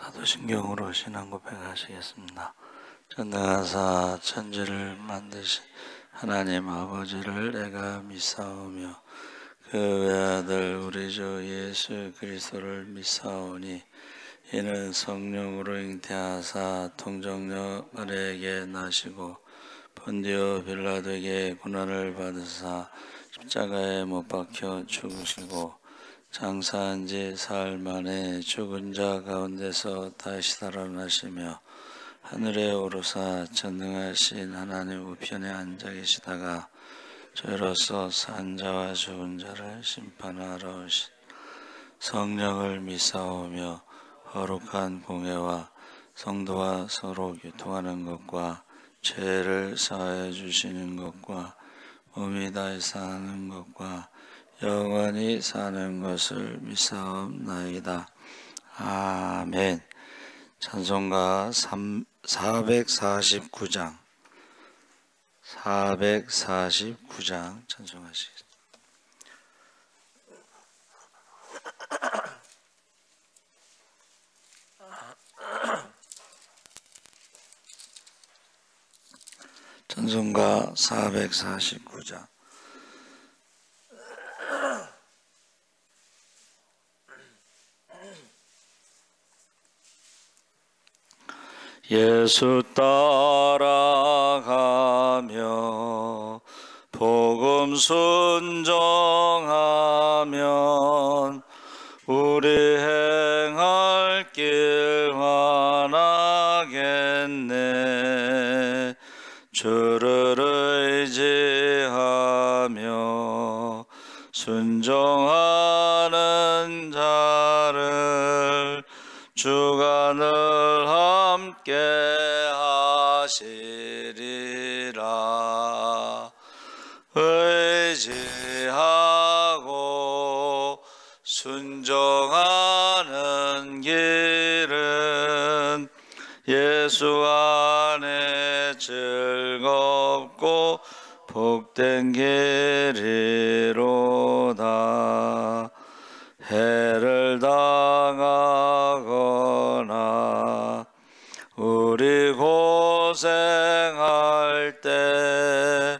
사도신경으로 신앙 고백하시겠습니다. 전능하사 천지를 만드신 하나님 아버지를 내가 믿사오며 그 외아들 우리 주 예수 그리스도를 믿사오니 이는 성령으로 잉태하사 통정녀 마리아에게 나시고 본디오 빌라도에게 고난을 받으사 십자가에 못 박혀 죽으시고 장사한 지 사흘 만에 죽은 자 가운데서 다시 살아나시며 하늘에 오르사 전능하신 하나님 우편에 앉아 계시다가 저희로서 산 자와 죽은 자를 심판하러 오신 성령을 믿사오며 거룩한 공회와 성도와 서로 교통하는 것과 죄를 사하여 주시는 것과 몸이 다시 사는 것과 영원히 사는 것을 믿사옵나이다. 아멘. 찬송가 449장 찬송하시겠습니다. 찬송가 449장. 예수 따라가며 복음 순종하면 우리 행할 길 환하겠네. 주를 의지하며 순종하는 자를 주가 늘 함께 하시리라. 의지하고 순종하는 길은 예수 안에 즐겁고 복된 길이로다. 해를 당하거나 우리 고생할 때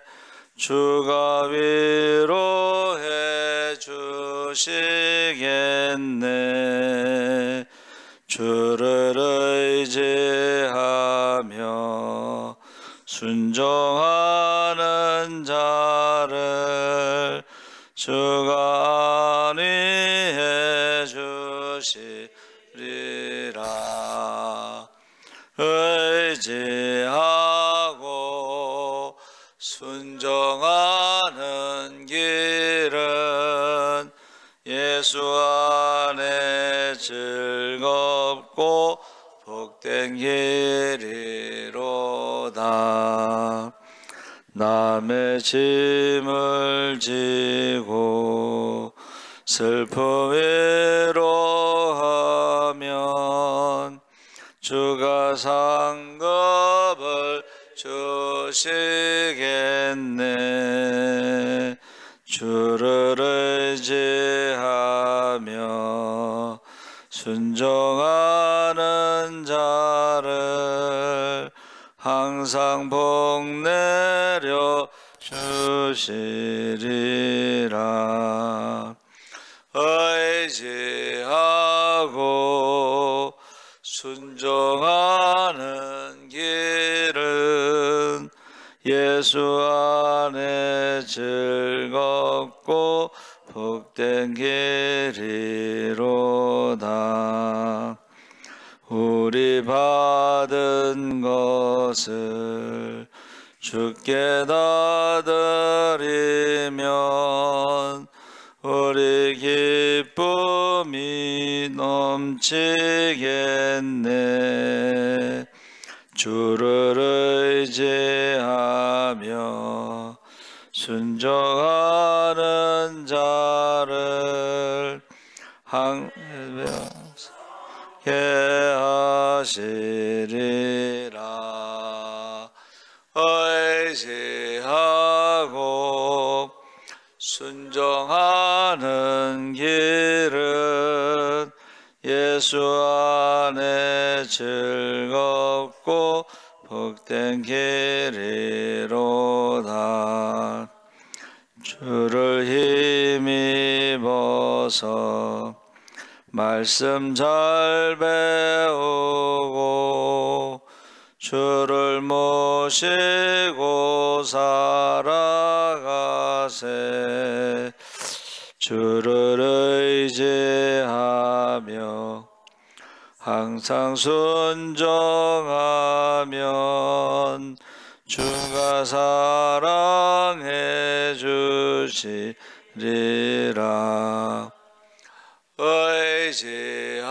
주가 위로해 주시겠네. 주를 의지하며 순종하는 자를 주가 안위해 주시리라. 의지하고 순종하는 길은 예수 안에 즐겁고 복된 길이로다. 남의 짐을 지고 슬픔 위로하면 주가 상급을 주시겠네. 주를 의지하며 순종하는 자를 항상 복 내려 주시리라. 의지하고 순종하는 길은 예수 안에 즐겁고 복된 길이로다. 우리 받은 것을 주께 다 드리면 우리 기쁨이 넘치겠네. 주를 의지하며 순종하는 자를 항하게 하시리라. 의지하고 순종하는 길은 예수 안에 즐겁고 복된 길이로다. 주를 힘입어서 말씀 잘 배우고 주를 모시고 살아가세. 주를 의지하며 항상 순종하면 주가 사랑해 주시리라. 의지하고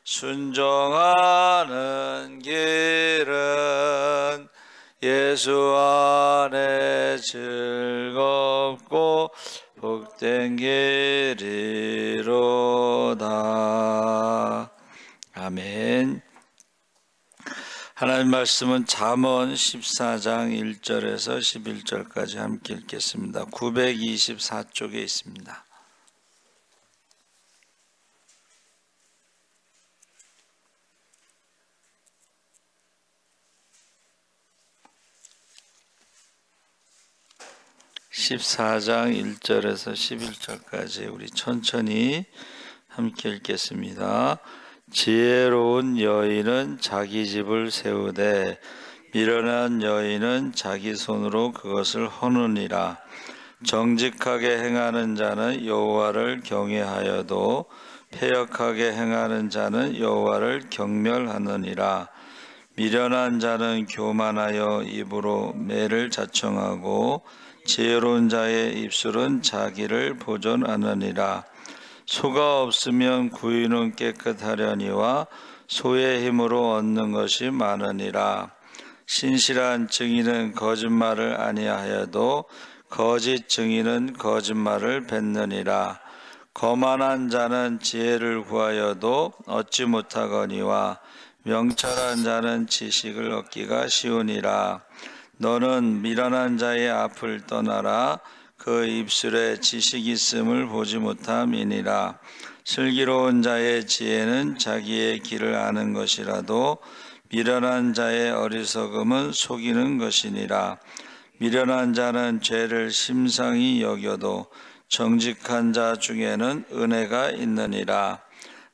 순종하는 길은 예수 안에 즐겁고 복된 길이로다. 아멘. 하나님 말씀은 잠언 14장 1절에서 11절까지 함께 읽겠습니다. 924쪽에 있습니다. (14장) 1절에서 11절까지 우리 천천히 함께 읽겠습니다. 지혜로운 여인은 자기 집을 세우되 미련한 여인은 자기 손으로 그것을 허느니라. 정직하게 행하는 자는 여호와를 경외하여도 패역하게 행하는 자는 여호와를 경멸하느니라. 미련한 자는 교만하여 입으로 매를 자청하고 지혜로운 자의 입술은 자기를 보존하느니라. 소가 없으면 구유는 깨끗하려니와 소의 힘으로 얻는 것이 많으니라. 신실한 증인은 거짓말을 아니하여도 거짓 증인은 거짓말을 뱉느니라. 거만한 자는 지혜를 구하여도 얻지 못하거니와 명철한 자는 지식을 얻기가 쉬우니라. 너는 미련한 자의 앞을 떠나라. 그 입술에 지식이 있음을 보지 못함이니라. 슬기로운 자의 지혜는 자기의 길을 아는 것이라도 미련한 자의 어리석음은 속이는 것이니라. 미련한 자는 죄를 심상히 여겨도 정직한 자 중에는 은혜가 있느니라.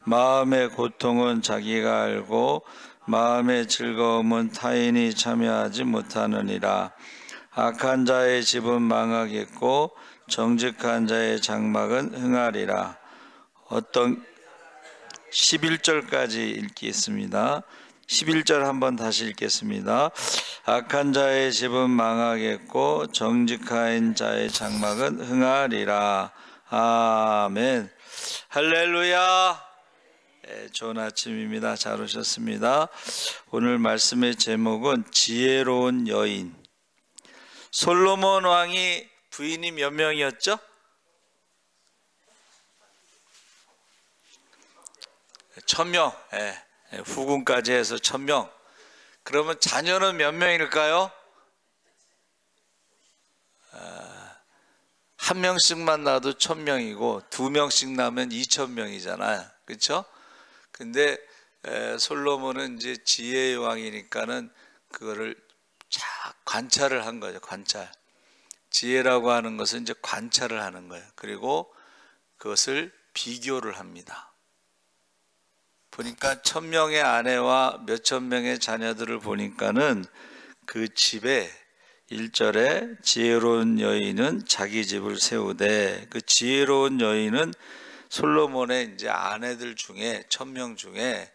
마음의 고통은 자기가 알고 마음의 즐거움은 타인이 참여하지 못하느니라. 악한 자의 집은 망하겠고 정직한 자의 장막은 흥하리라. 11절까지 읽겠습니다. 11절 한번 다시 읽겠습니다. 악한 자의 집은 망하겠고 정직한 자의 장막은 흥하리라. 아멘. 할렐루야. 좋은 아침입니다. 잘 오셨습니다. 오늘 말씀의 제목은 지혜로운 여인. 솔로몬 왕이 부인이 몇 명이었죠? 1000명. 후궁까지 해서 1000명. 그러면 자녀는 몇 명일까요? 한 명씩만 낳아도 1000명이고 2명씩 낳으면 2000명이잖아요. 그렇죠? 근데 솔로몬은 이제 지혜의 왕이니까는 그거를 잘 관찰을 한 거죠. 관찰. 지혜라고 하는 것은 이제 관찰을 하는 거예요. 그리고 그것을 비교를 합니다. 보니까 1000명의 아내와 몇천 명의 자녀들을 보니까는 그 집에 1절에 지혜로운 여인은 자기 집을 세우되, 그 지혜로운 여인은 솔로몬의 이제 아내들 중에 1000명 중에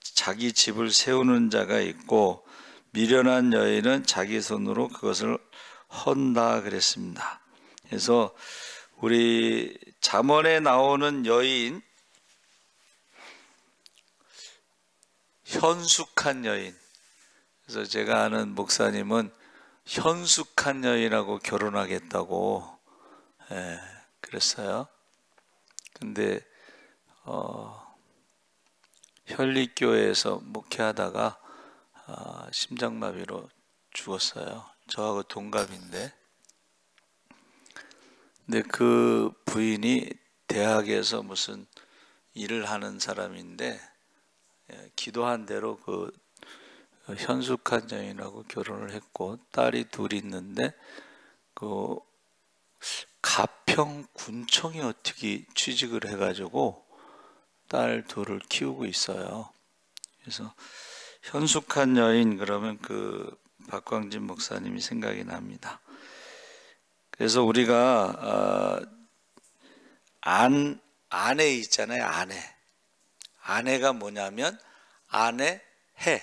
자기 집을 세우는 자가 있고, 미련한 여인은 자기 손으로 그것을 헌다 그랬습니다. 그래서 우리 잠언에 나오는 여인, 현숙한 여인. 그래서 제가 아는 목사님은 현숙한 여인하고 결혼하겠다고 그랬어요. 근데 현리교회에서 목회하다가 심장마비로 죽었어요. 저하고 동갑인데. 근데 그 부인이 대학에서 무슨 일을 하는 사람인데 기도한 대로 그 현숙한 여인하고 결혼을 했고 딸이 둘이 있는데 그 가평 군청에 어떻게 취직을 해가지고 딸 둘을 키우고 있어요. 그래서 현숙한 여인 그러면 그 박광진 목사님이 생각이 납니다. 그래서 우리가 아내 있잖아요. 아내가 뭐냐면 아내 해,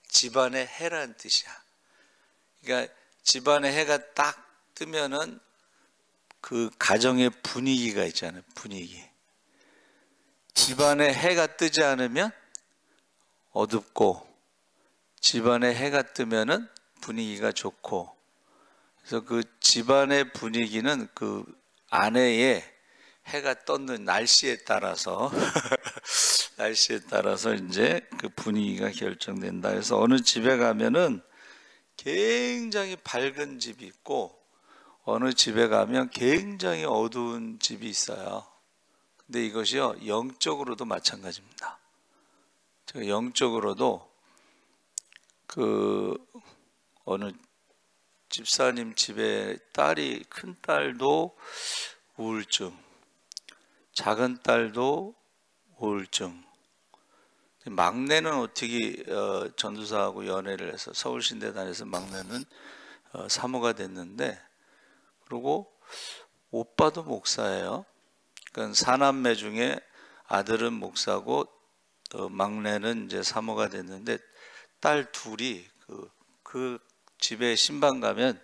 집안의 해라는 뜻이야. 그러니까 집안의 해가 딱 뜨면은 그 가정의 분위기가 있잖아요. 분위기. 집안에 해가 뜨지 않으면 어둡고, 집안에 해가 뜨면은 분위기가 좋고, 그래서 그 집안의 분위기는 그 아내의 해가 떴는 날씨에 따라서 날씨에 따라서 이제 그 분위기가 결정된다. 그래서 어느 집에 가면은 굉장히 밝은 집이 있고 어느 집에 가면 굉장히 어두운 집이 있어요. 근데 이것이요, 영적으로도 마찬가지입니다. 제가 영적으로도 그 어느 집사님 집에 딸이, 큰 딸도 우울증, 작은 딸도 우울증, 막내는 어떻게 전도사하고 연애를 해서 서울신대 다녀서 막내는 사모가 됐는데, 그리고 오빠도 목사예요. 그러니까 사남매 중에 아들은 목사고 막내는 이제 사모가 됐는데 딸 둘이 그 집에 신방 가면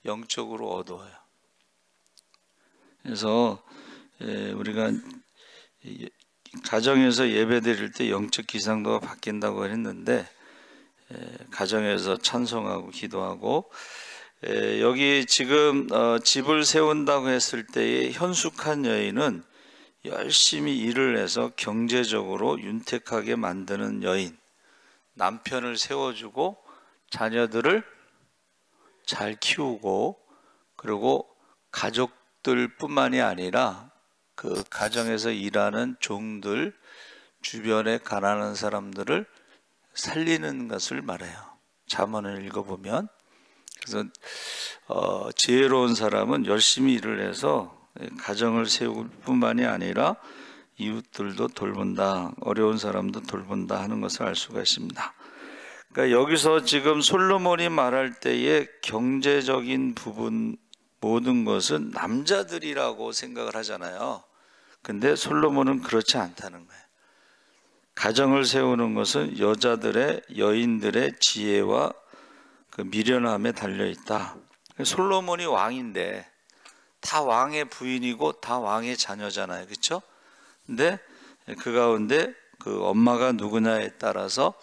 영적으로 어두워요. 그래서 우리가 가정에서 예배 드릴 때 영적 기상도가 바뀐다고 했는데, 가정에서 찬송하고 기도하고, 여기 지금 집을 세운다고 했을 때의 현숙한 여인은 열심히 일을 해서 경제적으로 윤택하게 만드는 여인, 남편을 세워주고 자녀들을 잘 키우고, 그리고 가족들 뿐만이 아니라 그 가정에서 일하는 종들, 주변에 가난한 사람들을 살리는 것을 말해요. 잠언을 읽어보면. 그래서 지혜로운 사람은 열심히 일을 해서 가정을 세울 뿐만이 아니라 이웃들도 돌본다, 어려운 사람도 돌본다 하는 것을 알 수가 있습니다. 그러니까 여기서 지금 솔로몬이 말할 때의 경제적인 부분, 모든 것은 남자들이라고 생각을 하잖아요. 근데 솔로몬은 그렇지 않다는 거예요. 가정을 세우는 것은 여인들의 지혜와 그 미련함에 달려있다. 솔로몬이 왕인데 다 왕의 부인이고 다 왕의 자녀잖아요. 그렇죠? 근데 그 가운데 그 엄마가 누구냐에 따라서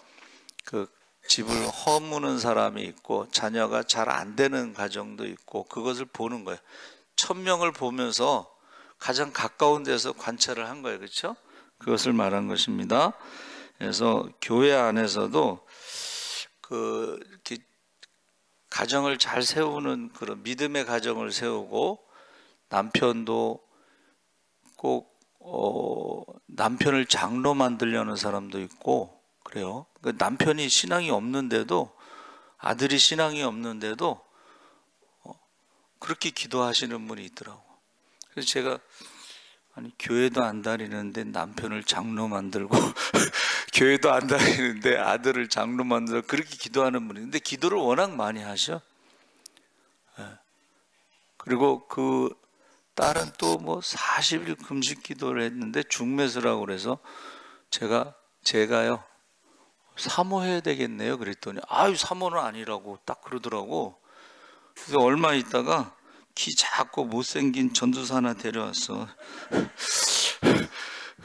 그 집을 허무는 사람이 있고 자녀가 잘 안 되는 가정도 있고, 그것을 보는 거예요. 1000명을 보면서 가장 가까운 데서 관찰을 한 거예요. 그렇죠? 그것을 말한 것입니다. 그래서 교회 안에서도 이렇게 가정을 잘 세우는 그런 믿음의 가정을 세우고, 남편도 꼭 남편을 장로 만들려는 사람도 있고 그래요. 그러니까 남편이 신앙이 없는데도, 아들이 신앙이 없는데도 그렇게 기도하시는 분이 있더라고. 그래서 제가 아니, 교회도 안 다니는데 남편을 장로 만들고 교회도 안 다니는데 아들을 장로 만들고 그렇게 기도하는 분이 있는데, 기도를 워낙 많이 하셔. 그리고 그 딸은 또 뭐 40일 금식 기도를 했는데 중매수라고 그래서 제가요 사모해야 되겠네요 그랬더니, 아유 사모는 아니라고 딱 그러더라고. 그래서 얼마 있다가 키 작고 못생긴 전도사 하나 데려왔어.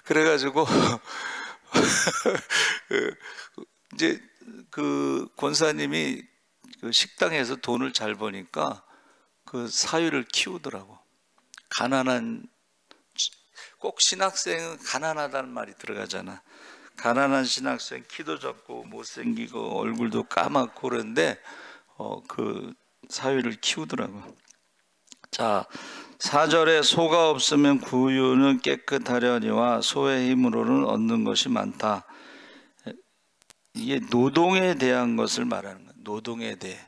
그래가지고 이제 그 권사님이 그 식당에서 돈을 잘 버니까 그 사위를 키우더라고. 꼭 신학생은 가난하다는 말이 들어가잖아. 가난한 신학생, 키도 작고 못생기고 얼굴도 까맣고 그런데 그 사위를 키우더라고. 자, 4절에 소가 없으면 구유는 깨끗하려니와 소의 힘으로는 얻는 것이 많다. 이게 노동에 대한 것을 말하는 거예요. 노동에 대해.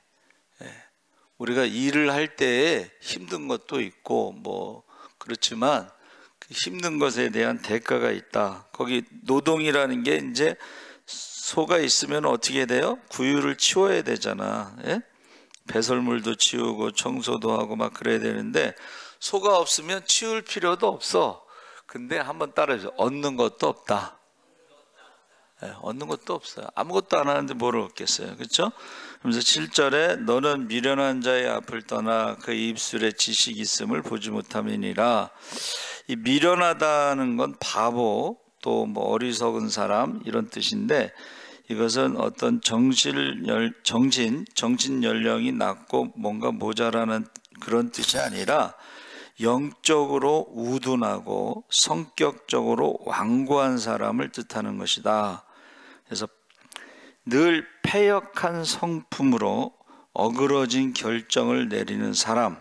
우리가 일을 할 때에 힘든 것도 있고 뭐 그렇지만 그 힘든 것에 대한 대가가 있다. 거기 노동이라는 게 이제 소가 있으면 어떻게 돼요? 구유를 치워야 되잖아. 예? 배설물도 치우고 청소도 하고 막 그래야 되는데 소가 없으면 치울 필요도 없어. 근데 한번 따라해줘. 얻는 것도 없다. 얻는 것도 없어요. 아무것도 안 하는데 뭘 얻겠어요. 그렇죠? 그러면서 7절에 너는 미련한 자의 앞을 떠나 그 입술에 지식이 있음을 보지 못함이니라. 이 미련하다는 건 바보 또 뭐 어리석은 사람 이런 뜻인데 이것은 어떤 정신 연령이 낮고 뭔가 모자라는 그런 뜻이 아니라 영적으로 우둔하고 성격적으로 완고한 사람을 뜻하는 것이다. 그래서 늘 패역한 성품으로 어그러진 결정을 내리는 사람,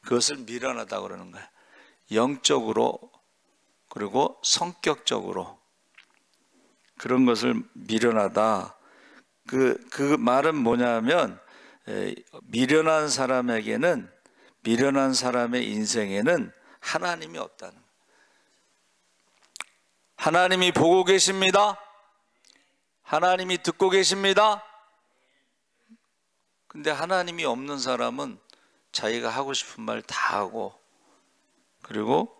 그것을 미련하다고 그러는 거예요. 영적으로 그리고 성격적으로 그런 것을 미련하다. 그 말은 뭐냐면 미련한 사람에게는 미련한 사람의 인생에는 하나님이 없다는 거예요. 하나님이 보고 계십니다. 하나님이 듣고 계십니다. 근데 하나님이 없는 사람은 자기가 하고 싶은 말 다 하고 그리고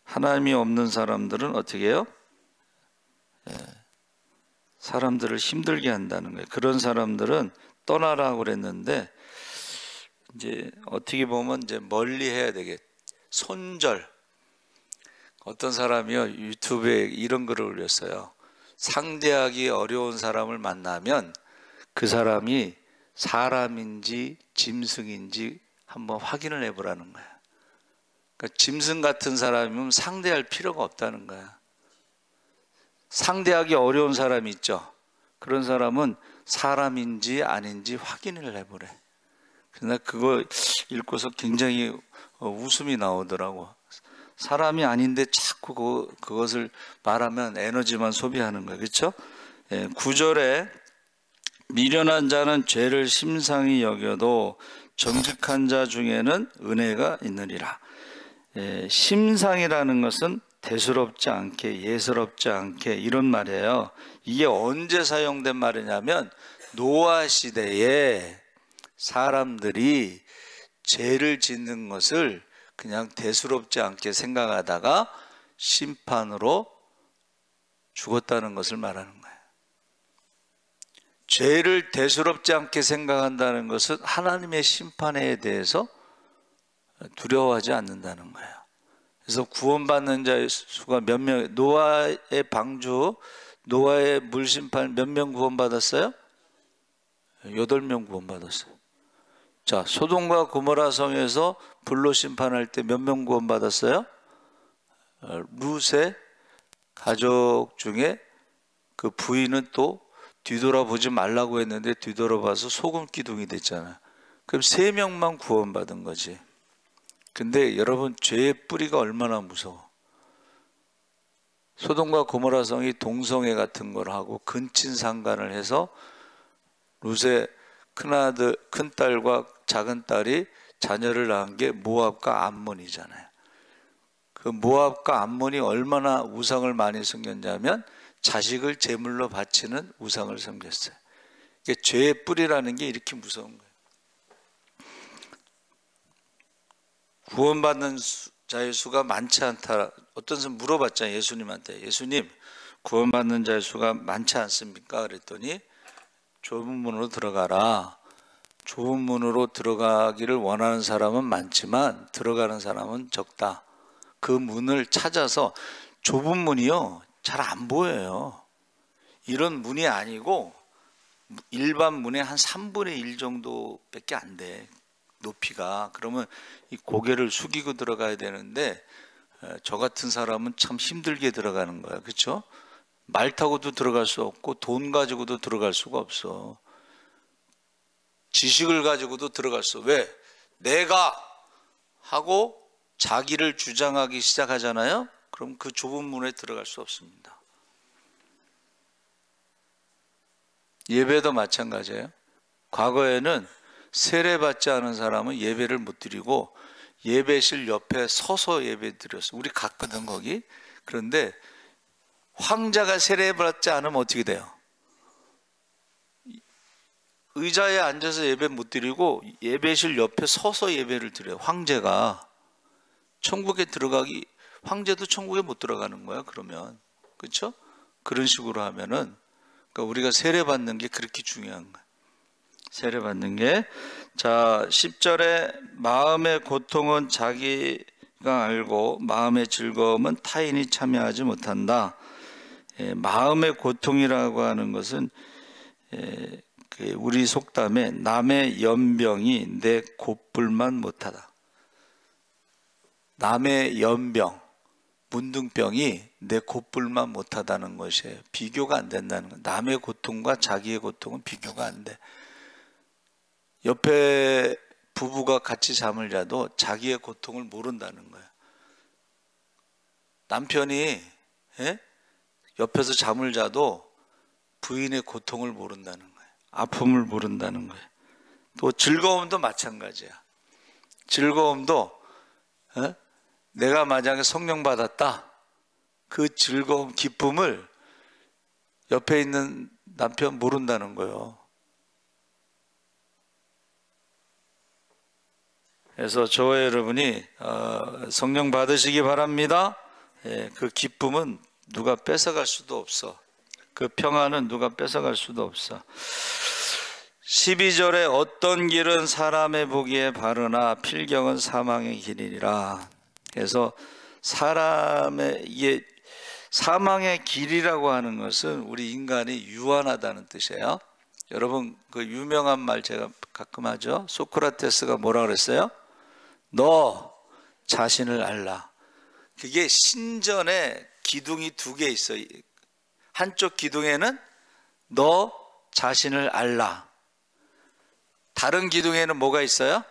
하나님이 없는 사람들은 어떻게 해요? 사람들을 힘들게 한다는 거예요. 그런 사람들은 떠나라고 그랬는데 이제 어떻게 보면 이제 멀리 해야 되겠. 손절. 어떤 사람이요 유튜브에 이런 글을 올렸어요. 상대하기 어려운 사람을 만나면 그 사람이 사람인지 짐승인지 한번 확인을 해보라는 거야. 그러니까 짐승 같은 사람이면 상대할 필요가 없다는 거야. 상대하기 어려운 사람이 있죠. 그런 사람은 사람인지 아닌지 확인을 해보래. 그래서 그거 읽고서 굉장히 웃음이 나오더라고. 사람이 아닌데 자꾸 그것을 말하면 에너지만 소비하는 거예요. 그렇죠? 9절에 미련한 자는 죄를 심상히 여겨도 정직한 자 중에는 은혜가 있느니라. 심상이라는 것은 대수롭지 않게 예스럽지 않게 이런 말이에요. 이게 언제 사용된 말이냐면 노아 시대에 사람들이 죄를 짓는 것을 그냥 대수롭지 않게 생각하다가 심판으로 죽었다는 것을 말하는 거예요. 죄를 대수롭지 않게 생각한다는 것은 하나님의 심판에 대해서 두려워하지 않는다는 거예요. 그래서 구원받는 자의 수가 몇 명, 노아의 방주, 노아의 물심판 몇 명 구원받았어요? 8명 구원받았어요. 자, 소돔과 고모라 성에서 불로 심판할 때 몇 명 구원받았어요? 룻의 가족 중에 그 부인은 또 뒤돌아보지 말라고 했는데 뒤돌아봐서 소금 기둥이 됐잖아요. 그럼 3명만 구원받은 거지. 근데 여러분 죄의 뿌리가 얼마나 무서워. 소돔과 고모라 성이 동성애 같은 걸 하고 근친상간을 해서 룻의 큰딸과 작은 딸이 자녀를 낳은 게 모압과 암몬이잖아요. 그 모압과 암몬이 얼마나 우상을 많이 섬겼냐면 자식을 제물로 바치는 우상을 섬겼어요. 그러니까 죄의 뿌리라는 게 이렇게 무서운 거예요. 구원받는 자의 수가 많지 않다. 어떤 사람 물어봤잖아요. 예수님한테. 예수님, 구원받는 자의 수가 많지 않습니까? 그랬더니 좁은 문으로 들어가라. 좁은 문으로 들어가기를 원하는 사람은 많지만 들어가는 사람은 적다. 그 문을 찾아서 좁은 문이요. 잘 안 보여요. 이런 문이 아니고 일반 문의 한 3분의 1 정도밖에 안 돼. 높이가. 그러면 이 고개를 숙이고 들어가야 되는데 저 같은 사람은 참 힘들게 들어가는 거야. 그렇죠? 말 타고도 들어갈 수 없고 돈 가지고도 들어갈 수가 없어. 지식을 가지고도 들어갈 수. 왜? 내가 하고 자기를 주장하기 시작하잖아요. 그럼 그 좁은 문에 들어갈 수 없습니다. 예배도 마찬가지예요. 과거에는 세례받지 않은 사람은 예배를 못 드리고 예배실 옆에 서서 예배 드렸어요. 우리 갔거든 거기. 그런데 황자가 세례받지 않으면 어떻게 돼요? 의자에 앉아서 예배 못 드리고 예배실 옆에 서서 예배를 드려요. 황제가 천국에 들어가기, 황제도 천국에 못 들어가는 거야. 그러면 그렇죠? 그런 식으로 하면은, 그러니까 우리가 세례 받는 게 그렇게 중요한 거야. 세례 받는 게. 자, 10절에 마음의 고통은 자기가 알고 마음의 즐거움은 타인이 참여하지 못한다. 마음의 고통이라고 하는 것은 우리 속담에 남의 연병이 내 곱불만 못하다. 남의 연병, 문둥병이 내 곱불만 못하다는 것이에요. 비교가 안 된다는 거예요. 남의 고통과 자기의 고통은 비교가 안 돼. 옆에 부부가 같이 잠을 자도 자기의 고통을 모른다는 거예요. 남편이 옆에서 잠을 자도 부인의 고통을 모른다는 거예요. 아픔을 모른다는 거예요. 또 즐거움도 마찬가지야. 즐거움도 내가 만약에 성령 받았다, 그 즐거움, 기쁨을 옆에 있는 남편 모른다는 거예요. 그래서 저와 여러분이 성령 받으시기 바랍니다. 그 기쁨은 누가 뺏어갈 수도 없어. 그 평안은 누가 뺏어갈 수도 없어. 12절에 어떤 길은 사람의 보기에 바르나 필경은 사망의 길이니라. 그래서 이게 사망의 길이라고 하는 것은 우리 인간이 유한하다는 뜻이에요. 여러분 그 유명한 말 제가 가끔 하죠. 소크라테스가 뭐라 그랬어요? 너 자신을 알라. 그게 신전에 기둥이 2개 있어요. 한쪽 기둥에는 너 자신을 알라. 다른 기둥에는 뭐가 있어요?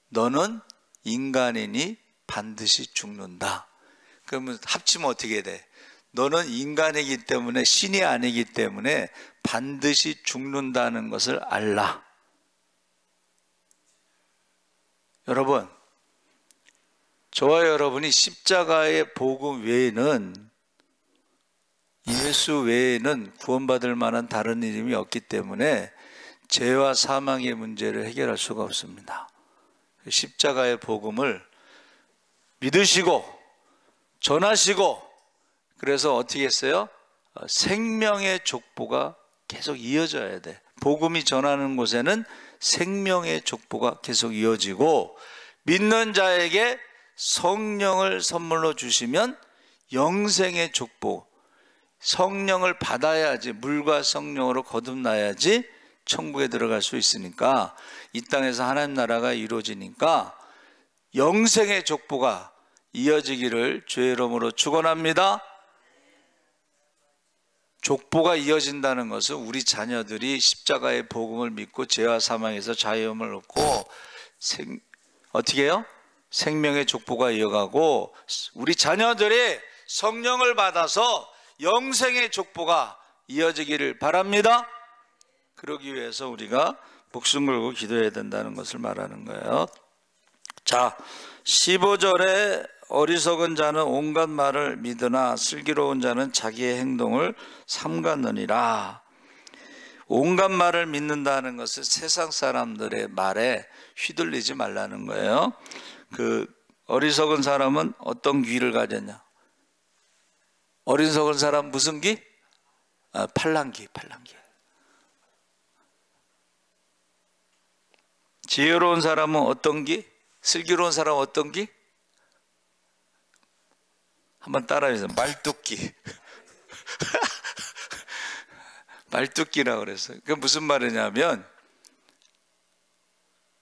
너는 인간이니 반드시 죽는다. 그러면 합치면 어떻게 돼? 너는 인간이기 때문에, 신이 아니기 때문에 반드시 죽는다는 것을 알라. 여러분, 저와 여러분이 십자가의 복음 외에는, 예수 외에는 구원받을 만한 다른 이름이 없기 때문에 죄와 사망의 문제를 해결할 수가 없습니다. 십자가의 복음을 믿으시고 전하시고, 그래서 어떻게 했어요? 생명의 족보가 계속 이어져야 돼. 복음이 전하는 곳에는 생명의 족보가 계속 이어지고, 믿는 자에게 성령을 선물로 주시면 영생의 족보, 성령을 받아야지, 물과 성령으로 거듭나야지 천국에 들어갈 수 있으니까, 이 땅에서 하나님 나라가 이루어지니까 영생의 족보가 이어지기를 주의 이름으로 축원합니다. 족보가 이어진다는 것은 우리 자녀들이 십자가의 복음을 믿고 죄와 사망에서 자유함을 얻고 어떻게 해요? 생명의 족보가 이어가고, 우리 자녀들이 성령을 받아서 영생의 족보가 이어지기를 바랍니다. 그러기 위해서 우리가 목숨 걸고 기도해야 된다는 것을 말하는 거예요. 자, 15절에 어리석은 자는 온갖 말을 믿으나 슬기로운 자는 자기의 행동을 삼가느니라. 온갖 말을 믿는다는 것은 세상 사람들의 말에 휘둘리지 말라는 거예요. 그 어리석은 사람은 어떤 귀를 가졌냐? 어리석은 사람 무슨 귀? 팔랑귀. 지혜로운 사람은 어떤 귀? 슬기로운 사람은 어떤 귀? 한번 따라해서 말뚝귀. 말뚝귀라고 그랬어요. 그게 무슨 말이냐면,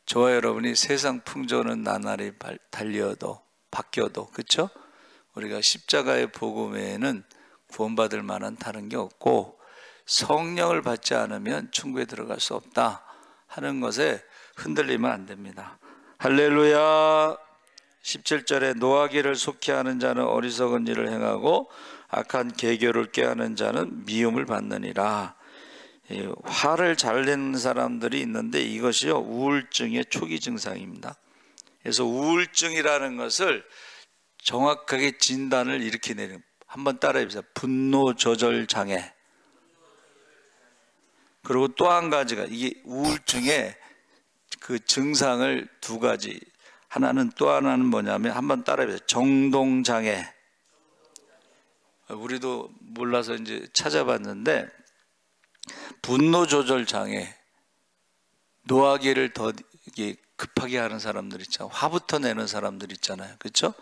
저와 여러분이 세상 풍조는 나날이 달려도 바뀌어도, 그렇죠? 우리가 십자가의 복음에는 구원받을 만한 다른 게 없고, 성령을 받지 않으면 천국에 들어갈 수 없다 하는 것에 흔들리면 안 됩니다. 할렐루야. 17절에 노하기를 속히 하는 자는 어리석은 일을 행하고 악한 계교를 꾀하는 자는 미움을 받느니라. 화를 잘 내는 사람들이 있는데 이것이요 우울증의 초기 증상입니다. 그래서 우울증이라는 것을 정확하게 진단을 이렇게 내는, 한번 따라해 보세요. 분노 조절 장애. 그리고 또 한 가지가, 이게 우울증의 그 증상을 두 가지, 하나는, 또 하나는 뭐냐면, 한번 따라해 보세요. 정동 장애. 우리도 몰라서 이제 찾아봤는데, 분노 조절 장애, 노하기를 더 이게 급하게 하는 사람들 있잖아요. 화부터 내는 사람들 있잖아요. 그렇죠?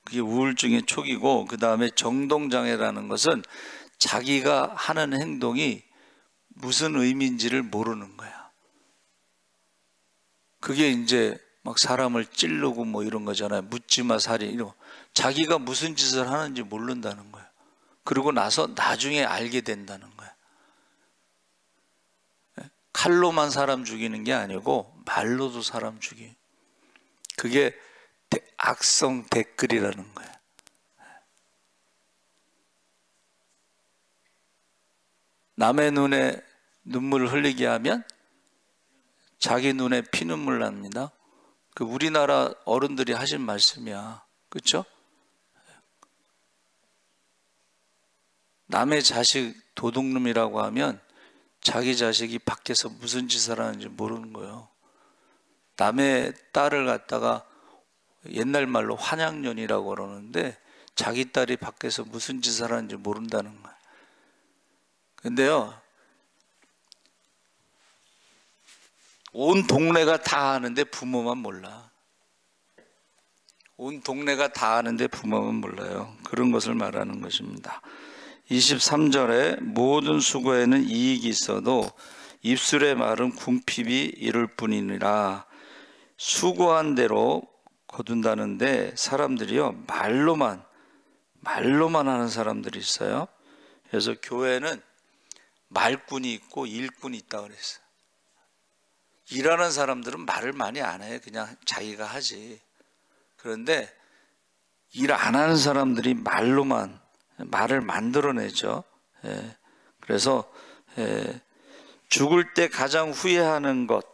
그게 우울증의 초기고, 그 다음에 정동 장애라는 것은 자기가 하는 행동이 무슨 의미인지를 모르는 거야. 그게 이제 막 사람을 찌르고 뭐 이런 거잖아요. 묻지마 살인, 이런 거. 자기가 무슨 짓을 하는지 모른다는 거예요. 그러고 나서 나중에 알게 된다는 거예요. 칼로만 사람 죽이는 게 아니고 말로도 사람 죽이. 그게 악성 댓글이라는 거예요. 남의 눈에 눈물을 흘리게 하면 자기 눈에 피눈물 납니다. 그 우리나라 어른들이 하신 말씀이야. 그렇죠? 남의 자식 도둑놈이라고 하면 자기 자식이 밖에서 무슨 짓을 하는지 모르는 거예요. 남의 딸을 갖다가 옛날 말로 환양년이라고 그러는데 자기 딸이 밖에서 무슨 짓을 하는지 모른다는 거예요. 근데요, 온 동네가 다 아는데 부모만 몰라. 온 동네가 다 아는데 부모만 몰라요. 그런 것을 말하는 것입니다. 23절에 모든 수고에는 이익이 있어도 입술의 말은 궁핍이 이룰 뿐이니라. 수고한 대로 거둔다는데 사람들이요 말로만 하는 사람들이 있어요. 그래서 교회는 말꾼이 있고 일꾼이 있다고 그랬어요. 일하는 사람들은 말을 많이 안 해요. 그냥 자기가 하지. 그런데 일 안 하는 사람들이 말로만 말을 만들어내죠. 그래서 죽을 때 가장 후회하는 것,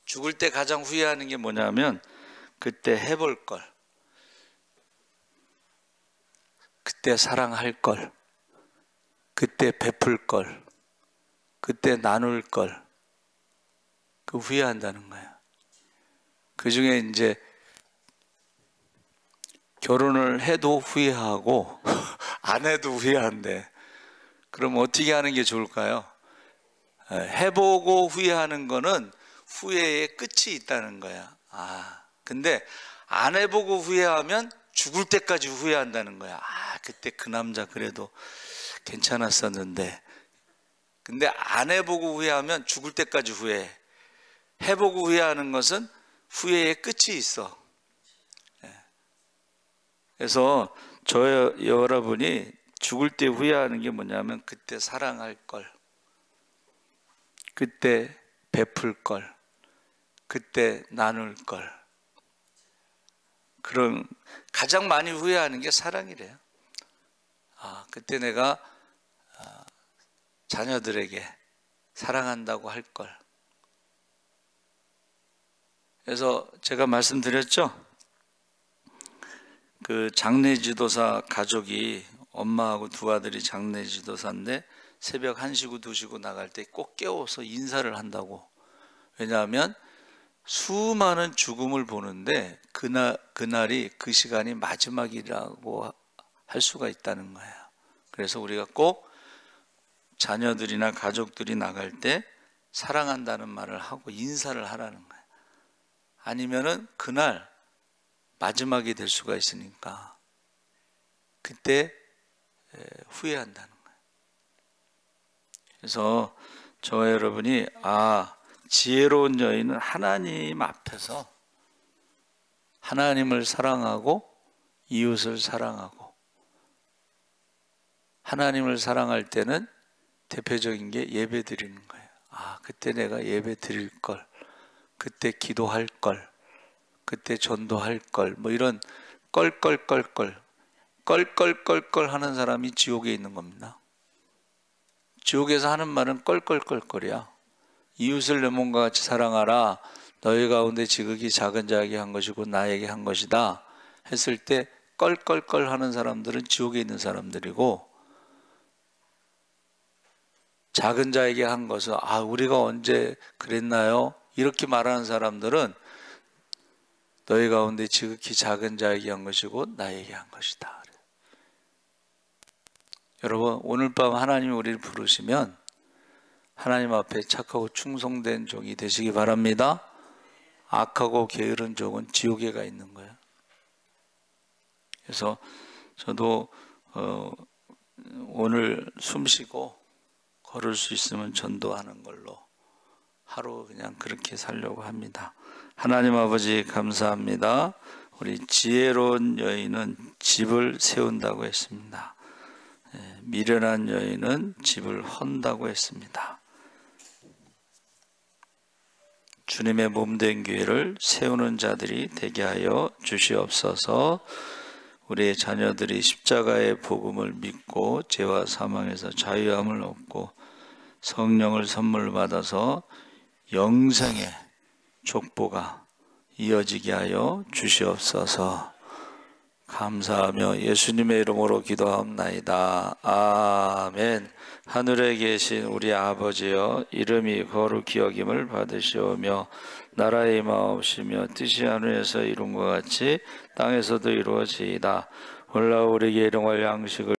죽을 때 가장 후회하는 게 뭐냐면 그때 해볼 걸, 그때 사랑할 걸, 그때 베풀 걸, 그때 나눌 걸, 그 후회한다는 거예요. 그 중에 이제 결혼을 해도 후회하고 안 해도 후회한대. 그럼 어떻게 하는 게 좋을까요? 해보고 후회하는 거는 후회의 끝이 있다는 거야. 근데 안 해보고 후회하면 죽을 때까지 후회한다는 거야. 그때 그 남자 그래도 괜찮았었는데. 근데 안 해보고 후회하면 죽을 때까지 후회해. 해보고 후회하는 것은 후회의 끝이 있어. 그래서 여러분이 죽을 때 후회하는 게 뭐냐면 그때 사랑할 걸, 그때 베풀 걸, 그때 나눌 걸. 그런 가장 많이 후회하는 게 사랑이래요. 그때 내가 자녀들에게 사랑한다고 할 걸. 그래서 제가 말씀드렸죠. 그 장례 지도사 가족이, 엄마하고 두 아들이 장례 지도사인데 새벽 1시고 2시고 나갈 때 꼭 깨워서 인사를 한다고. 왜냐하면 수많은 죽음을 보는데 그날이 그 시간이 마지막이라고 할 수가 있다는 거예요. 그래서 우리가 꼭 자녀들이나 가족들이 나갈 때 사랑한다는 말을 하고 인사를 하라는 거예요. 아니면은 그날 마지막이 될 수가 있으니까 그때 후회한다는 거예요. 그래서 저와 여러분이 지혜로운 여인은 하나님 앞에서 하나님을 사랑하고 이웃을 사랑하고, 하나님을 사랑할 때는 대표적인 게 예배 드리는 거예요. 그때 내가 예배 드릴 걸, 그때 기도할 걸, 그때 전도할 걸, 뭐 이런 껄껄껄껄 하는 사람이 지옥에 있는 겁니다. 지옥에서 하는 말은 껄껄껄껄이야. 이웃을 내 몸과 같이 사랑하라. 너희 가운데 지극히 작은 자에게 한 것이고 나에게 한 것이다 했을 때 껄껄껄 하는 사람들은 지옥에 있는 사람들이고, 작은 자에게 한 것은 우리가 언제 그랬나요? 이렇게 말하는 사람들은 너희 가운데 지극히 작은 자에게 한 것이고 나에게 한 것이다. 여러분, 오늘 밤 하나님이 우리를 부르시면 하나님 앞에 착하고 충성된 종이 되시기 바랍니다. 악하고 게으른 종은 지옥에 가 있는 거예요. 그래서 저도 오늘 숨 쉬고 걸을 수 있으면 전도하는 걸로 하루 그냥 그렇게 살려고 합니다. 하나님 아버지 감사합니다. 우리 지혜로운 여인은 집을 세운다고 했습니다. 미련한 여인은 집을 헌다고 했습니다. 주님의 몸된 교회를 세우는 자들이 되게 하여 주시옵소서. 우리의 자녀들이 십자가의 복음을 믿고 죄와 사망에서 자유함을 얻고 성령을 선물 받아서 영생의 족보가 이어지게 하여 주시옵소서. 감사하며 예수님의 이름으로 기도하옵나이다. 아멘. 하늘에 계신 우리 아버지여, 이름이 거룩히 여김을 받으시오며 나라의 임하옵시며 뜻이 하늘에서 이룬 것 같이 땅에서도 이루어지이다. 올라오리게 일용할 양식을